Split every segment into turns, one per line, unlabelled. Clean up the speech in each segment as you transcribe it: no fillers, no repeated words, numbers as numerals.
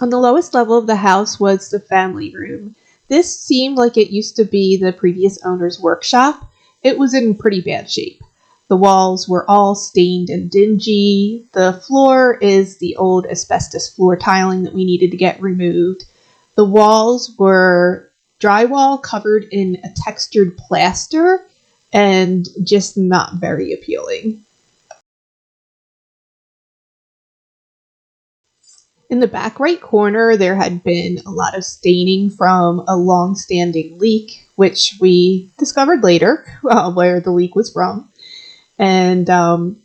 On the lowest level of the house was the family room. This seemed like it used to be the previous owner's workshop. It was in pretty bad shape. The walls were all stained and dingy. The floor is the old asbestos floor tiling that we needed to get removed. The walls were drywall covered in a textured plaster and just not very appealing. In the back right corner, there had been a lot of staining from a long-standing leak, which we discovered later where the leak was from. And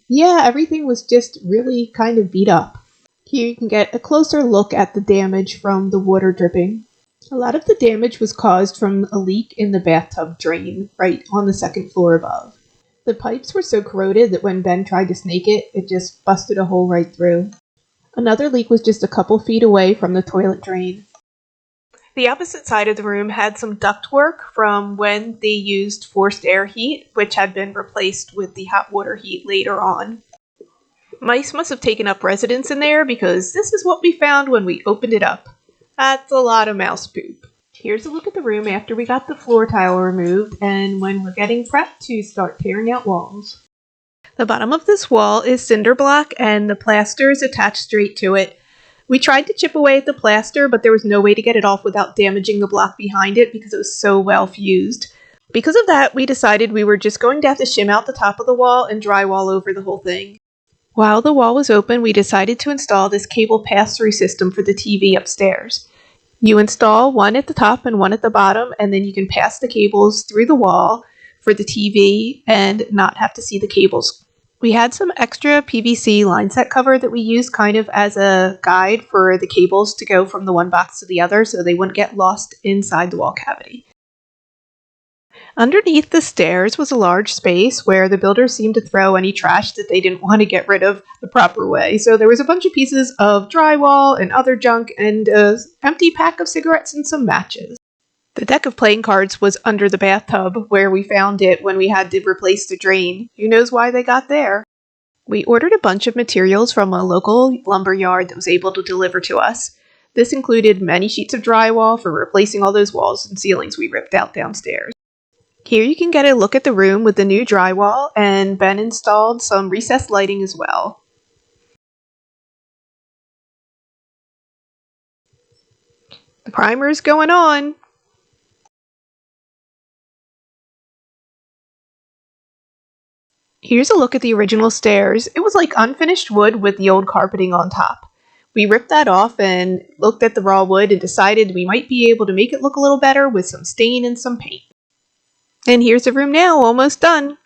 yeah, everything was just really kind of beat up. Here you can get a closer look at the damage from the water dripping. A lot of the damage was caused from a leak in the bathtub drain right on the second floor above. The pipes were so corroded that when Ben tried to snake it, it just busted a hole right through. Another leak was just a couple feet away from the toilet drain. The opposite side of the room had some ductwork from when they used forced air heat, which had been replaced with the hot water heat later on. Mice must have taken up residence in there because this is what we found when we opened it up. That's a lot of mouse poop. Here's a look at the room after we got the floor tile removed and when we're getting prepped to start tearing out walls. The bottom of this wall is cinder block and the plaster is attached straight to it. We tried to chip away at the plaster, but there was no way to get it off without damaging the block behind it because it was so well fused. Because of that, we decided we were just going to have to shim out the top of the wall and drywall over the whole thing. While the wall was open, we decided to install this cable pass-through system for the TV upstairs. You install one at the top and one at the bottom, and then you can pass the cables through the wall for the TV and not have to see the cables. We had some extra PVC line set cover that we used kind of as a guide for the cables to go from the one box to the other so they wouldn't get lost inside the wall cavity. Underneath the stairs was a large space where the builders seemed to throw any trash that they didn't want to get rid of the proper way. So there was a bunch of pieces of drywall and other junk and an empty pack of cigarettes and some matches. The deck of playing cards was under the bathtub where we found it when we had to replace the drain. Who knows why they got there? We ordered a bunch of materials from a local lumber yard that was able to deliver to us. This included many sheets of drywall for replacing all those walls and ceilings we ripped out downstairs. Here you can get a look at the room with the new drywall, and Ben installed some recessed lighting as well. The primer is going on. Here's a look at the original stairs. It was like unfinished wood with the old carpeting on top. We ripped that off and looked at the raw wood and decided we might be able to make it look a little better with some stain and some paint. And here's the room now, almost done.